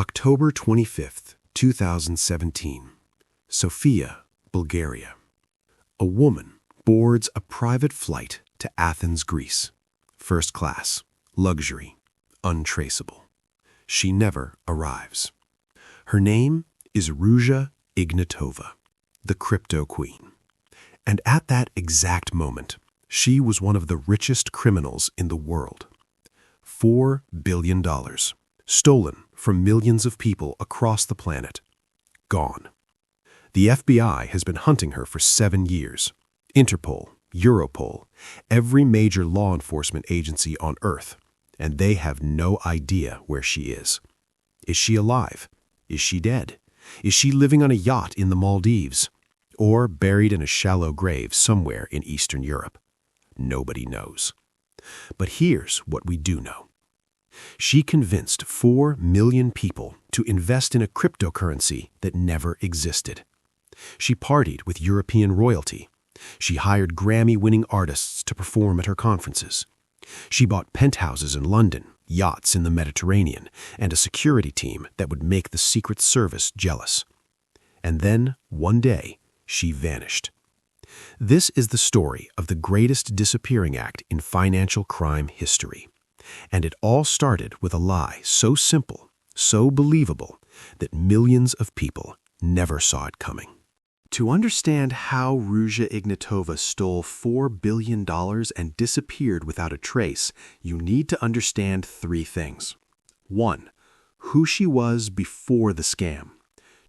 October 25th, 2017. Sofia, Bulgaria. A woman boards a private flight to Athens, Greece. First class, luxury, untraceable. She never arrives. Her name is Ruja Ignatova, the crypto queen. And at that exact moment, she was one of the richest criminals in the world. $4 billion, stolen from millions of people across the planet. Gone. The FBI has been hunting her for 7 years. Interpol, Europol, every major law enforcement agency on Earth, and they have no idea where she is. Is she alive? Is she dead? Is she living on a yacht in the Maldives? Or buried in a shallow grave somewhere in Eastern Europe? Nobody knows. But here's what we do know. She convinced 4 million people to invest in a cryptocurrency that never existed. She partied with European royalty. She hired Grammy-winning artists to perform at her conferences. She bought penthouses in London, yachts in the Mediterranean, and a security team that would make the Secret Service jealous. And then, one day, she vanished. This is the story of the greatest disappearing act in financial crime history. And it all started with a lie so simple, so believable, that millions of people never saw it coming. To understand how Ruja Ignatova stole $4 billion and disappeared without a trace, you need to understand 3 things. 1. Who she was before the scam.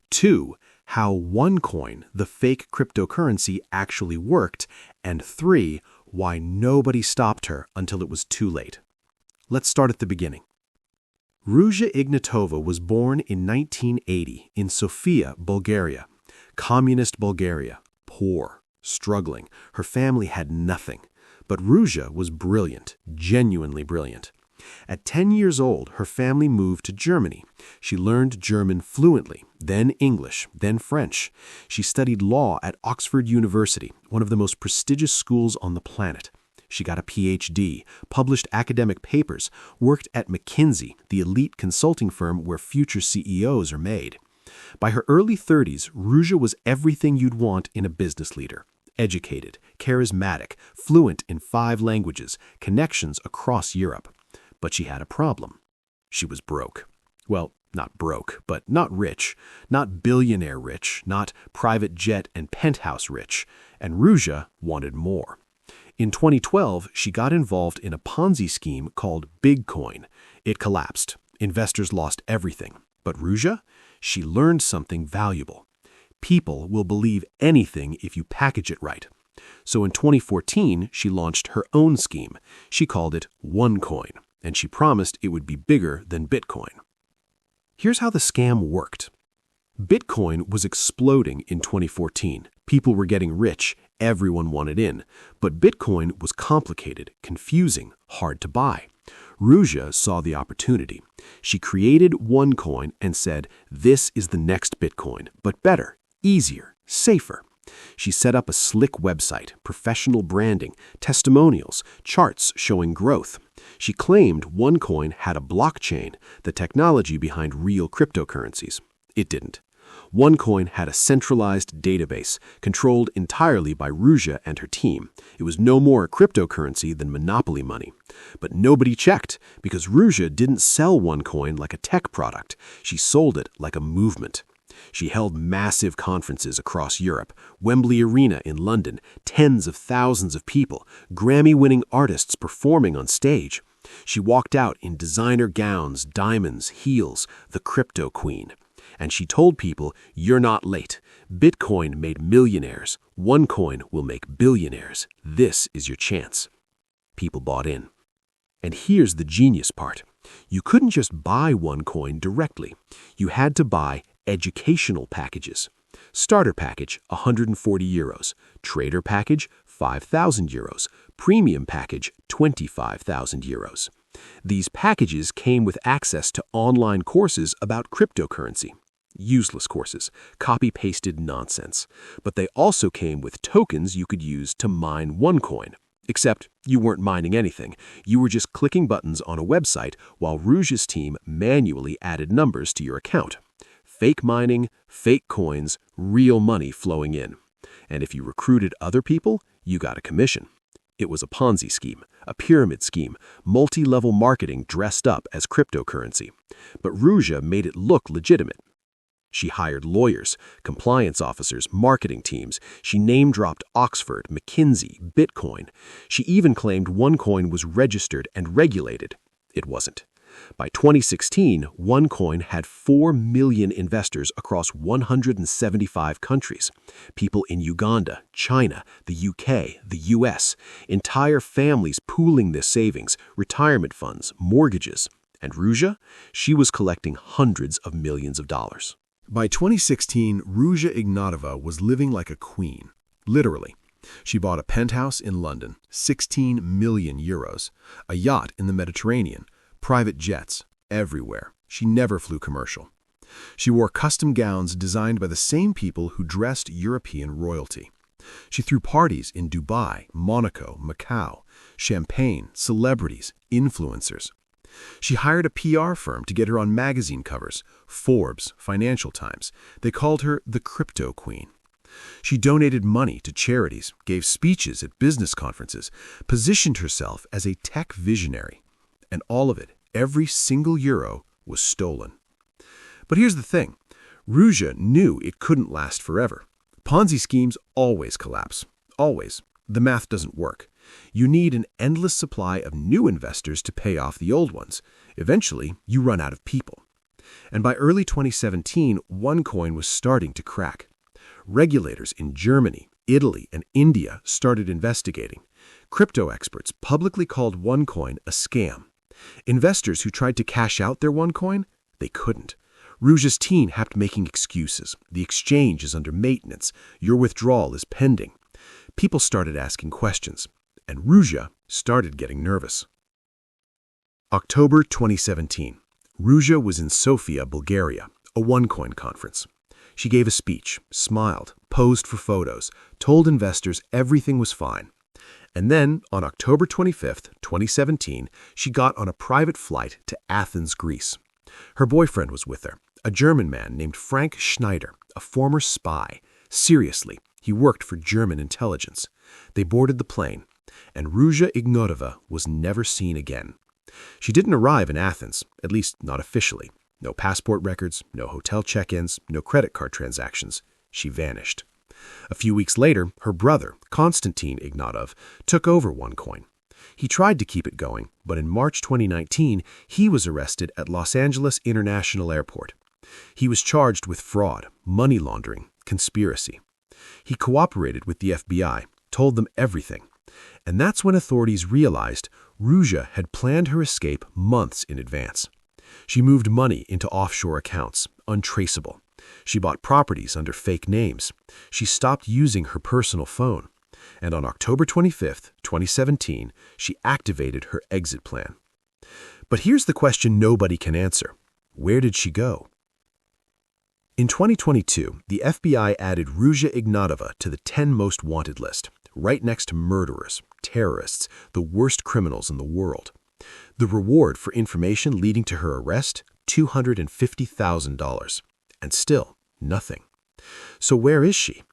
2. How OneCoin, the fake cryptocurrency, actually worked. And 3. Why nobody stopped her until it was too late. Let's start at the beginning. Ruja Ignatova was born in 1980 in Sofia, Bulgaria. Communist Bulgaria, poor, struggling. Her family had nothing. But Ruja was brilliant, genuinely brilliant. At 10 years old, her family moved to Germany. She learned German fluently, then English, then French. She studied law at Oxford University, one of the most prestigious schools on the planet. She got a PhD, published academic papers, worked at McKinsey, the elite consulting firm where future CEOs are made. By her early 30s, Ruja was everything you'd want in a business leader. Educated, charismatic, fluent in 5 languages, connections across Europe. But she had a problem. She was broke. Well, not broke, but not rich. Not billionaire rich, not private jet and penthouse rich. And Ruja wanted more. In 2012, she got involved in a Ponzi scheme called Bitcoin. It collapsed. Investors lost everything. But Ruja? She learned something valuable. People will believe anything if you package it right. So in 2014, she launched her own scheme. She called it OneCoin, and she promised it would be bigger than Bitcoin. Here's how the scam worked. Bitcoin was exploding in 2014. People were getting rich. Everyone wanted in. But Bitcoin was complicated, confusing, hard to buy. Ruja saw the opportunity. She created OneCoin and said, "This is the next Bitcoin, but better, easier, safer." She set up a slick website, professional branding, testimonials, charts showing growth. She claimed OneCoin had a blockchain, the technology behind real cryptocurrencies. It didn't. OneCoin had a centralized database, controlled entirely by Ruja and her team. It was no more a cryptocurrency than monopoly money. But nobody checked, because Ruja didn't sell OneCoin like a tech product. She sold it like a movement. She held massive conferences across Europe, Wembley Arena in London, tens of thousands of people, Grammy-winning artists performing on stage. She walked out in designer gowns, diamonds, heels, the crypto queen. And she told people, "You're not late. Bitcoin made millionaires. OneCoin will make billionaires. This is your chance." People bought in. And here's the genius part. You couldn't just buy OneCoin directly. You had to buy educational packages. Starter package, €140. Trader package, €5,000. Premium package, €25,000. These packages came with access to online courses about cryptocurrency. Useless courses, copy-pasted nonsense. But they also came with tokens you could use to mine OneCoin. Except you weren't mining anything. You were just clicking buttons on a website while Ruja's team manually added numbers to your account. Fake mining, fake coins, real money flowing in. And if you recruited other people, you got a commission. It was a Ponzi scheme, a pyramid scheme, multi-level marketing dressed up as cryptocurrency. But Ruja made it look legitimate. She hired lawyers, compliance officers, marketing teams. She name-dropped Oxford, McKinsey, Bitcoin. She even claimed OneCoin was registered and regulated. It wasn't. By 2016, OneCoin had 4 million investors across 175 countries. People in Uganda, China, the UK, the US. Entire families pooling their savings, retirement funds, mortgages. And Ruja? She was collecting hundreds of millions of dollars. By 2016, Ruja Ignatova was living like a queen. Literally. She bought a penthouse in London, 16 million euros, a yacht in the Mediterranean, private jets, everywhere. She never flew commercial. She wore custom gowns designed by the same people who dressed European royalty. She threw parties in Dubai, Monaco, Macau, champagne, celebrities, influencers. She hired a PR firm to get her on magazine covers, Forbes, Financial Times. They called her the Crypto Queen. She donated money to charities, gave speeches at business conferences, positioned herself as a tech visionary. And all of it, every single euro, was stolen. But here's the thing. Ruja knew it couldn't last forever. Ponzi schemes always collapse. Always. The math doesn't work. You need an endless supply of new investors to pay off the old ones. Eventually, you run out of people. And by early 2017, OneCoin was starting to crack. Regulators in Germany, Italy, and India started investigating. Crypto experts publicly called OneCoin a scam. Investors who tried to cash out their OneCoin, they couldn't. Ruja's team kept making excuses. The exchange is under maintenance. Your withdrawal is pending. People started asking questions. And Ruja started getting nervous. October 2017. Ruja was in Sofia, Bulgaria, a OneCoin conference. She gave a speech, smiled, posed for photos, told investors everything was fine. And then, on October 25, 2017, she got on a private flight to Athens, Greece. Her boyfriend was with her, a German man named Frank Schneider, a former spy. Seriously, he worked for German intelligence. They boarded the plane. And Ruja Ignatova was never seen again. She didn't arrive in Athens, at least not officially. No passport records, no hotel check-ins, no credit card transactions. She vanished. A few weeks later, her brother, Konstantin Ignatov, took over OneCoin. He tried to keep it going, but in March 2019, he was arrested at Los Angeles International Airport. He was charged with fraud, money laundering, conspiracy. He cooperated with the FBI, told them everything. And that's when authorities realized Ruja had planned her escape months in advance. She moved money into offshore accounts, untraceable. She bought properties under fake names. She stopped using her personal phone. And on October 25, 2017, she activated her exit plan. But here's the question nobody can answer. Where did she go? In 2022, the FBI added Ruja Ignatova to the 10 most wanted list, right next to murderers, terrorists, the worst criminals in the world. The reward for information leading to her arrest, $250,000. And still, nothing. So where is she?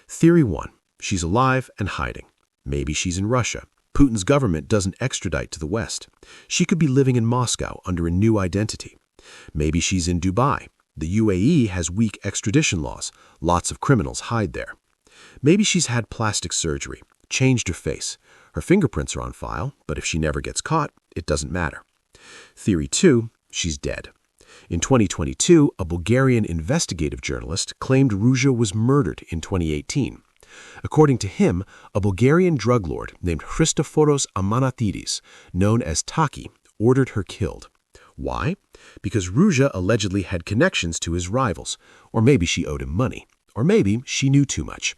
Theory 1. She's alive and hiding. Maybe she's in Russia. Putin's government doesn't extradite to the West. She could be living in Moscow under a new identity. Maybe she's in Dubai. The UAE has weak extradition laws. Lots of criminals hide there. Maybe she's had plastic surgery, changed her face. Her fingerprints are on file, but if she never gets caught, it doesn't matter. Theory 2, she's dead. In 2022, a Bulgarian investigative journalist claimed Ruja was murdered in 2018. According to him, a Bulgarian drug lord named Christoforos Amanatidis, known as Taki, ordered her killed. Why? Because Ruja allegedly had connections to his rivals, or maybe she owed him money, or maybe she knew too much.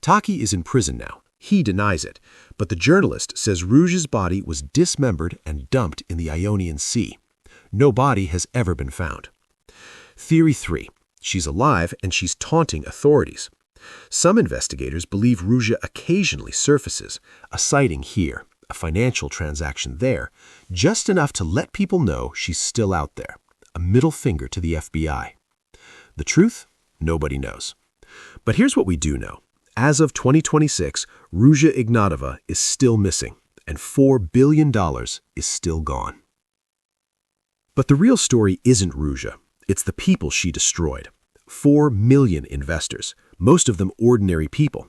Taki is in prison now. He denies it, but the journalist says Ruja's body was dismembered and dumped in the Ionian Sea. No body has ever been found. Theory 3. She's alive and she's taunting authorities. Some investigators believe Ruja occasionally surfaces, a sighting here, a financial transaction there, just enough to let people know she's still out there, a middle finger to the FBI. The truth? Nobody knows. But here's what we do know. As of 2026, Ruja Ignatova is still missing, and $4 billion is still gone. But the real story isn't Ruja. It's the people she destroyed. 4 million investors, most of them ordinary people.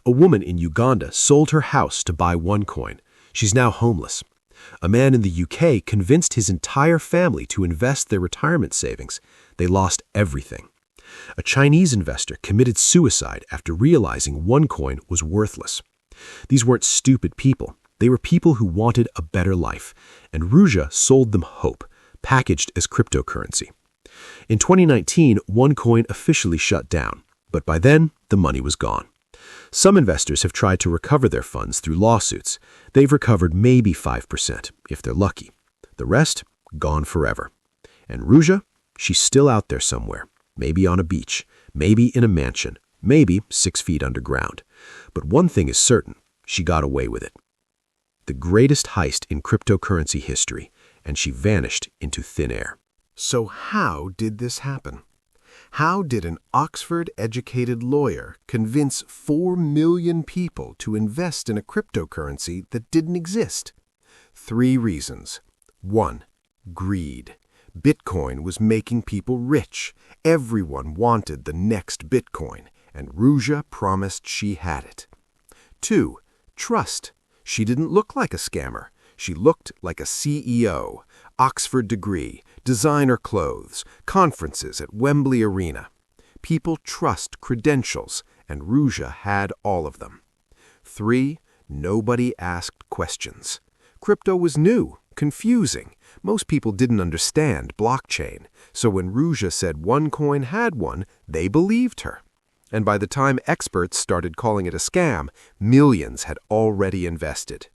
A woman in Uganda sold her house to buy OneCoin. She's now homeless. A man in the UK convinced his entire family to invest their retirement savings. They lost everything. A Chinese investor committed suicide after realizing OneCoin was worthless. These weren't stupid people. They were people who wanted a better life, and Ruja sold them hope, packaged as cryptocurrency. In 2019, OneCoin officially shut down, but by then, the money was gone. Some investors have tried to recover their funds through lawsuits. They've recovered maybe 5%, if they're lucky. The rest, gone forever. And Ruja, she's still out there somewhere, maybe on a beach, maybe in a mansion, maybe 6 feet underground. But one thing is certain, she got away with it. The greatest heist in cryptocurrency history, and she vanished into thin air. So how did this happen? How did an Oxford-educated lawyer convince 4 million people to invest in a cryptocurrency that didn't exist? 3 reasons. 1. Greed. Bitcoin was making people rich. Everyone wanted the next Bitcoin, and Ruja promised she had it. 2. Trust. She didn't look like a scammer. She looked like a CEO. Oxford degree, designer clothes, conferences at Wembley Arena. People trust credentials, and Ruja had all of them. 3. Nobody asked questions. Crypto was new, confusing. Most people didn't understand blockchain, so when Ruja said OneCoin had one, they believed her. And by the time experts started calling it a scam, millions had already invested.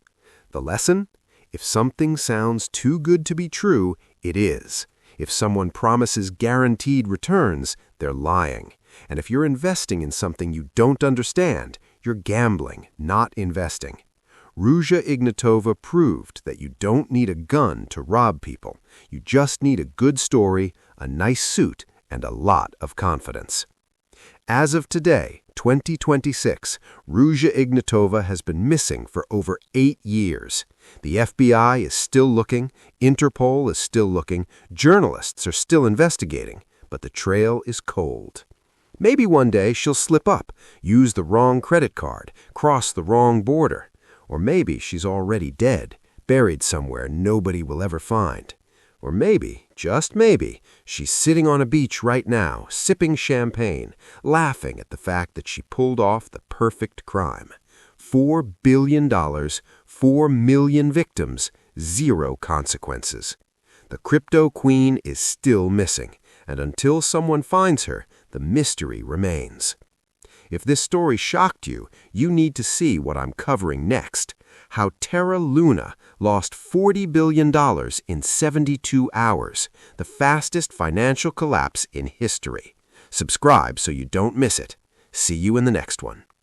The lesson? If something sounds too good to be true, it is. If someone promises guaranteed returns, they're lying. And if you're investing in something you don't understand, you're gambling, not investing. Ruja Ignatova proved that you don't need a gun to rob people. You just need a good story, a nice suit, and a lot of confidence. As of today, 2026, Ruja Ignatova has been missing for over 8 years. The FBI is still looking, Interpol is still looking, journalists are still investigating, but the trail is cold. Maybe one day she'll slip up, use the wrong credit card, cross the wrong border. Or maybe she's already dead, buried somewhere nobody will ever find. Or maybe, just maybe, she's sitting on a beach right now, sipping champagne, laughing at the fact that she pulled off the perfect crime. $4 billion, 4 million victims, 0 consequences. The crypto queen is still missing, and until someone finds her, the mystery remains. If this story shocked you, you need to see what I'm covering next. How Terra Luna lost $40 billion in 72 hours, the fastest financial collapse in history. Subscribe so you don't miss it. See you in the next one.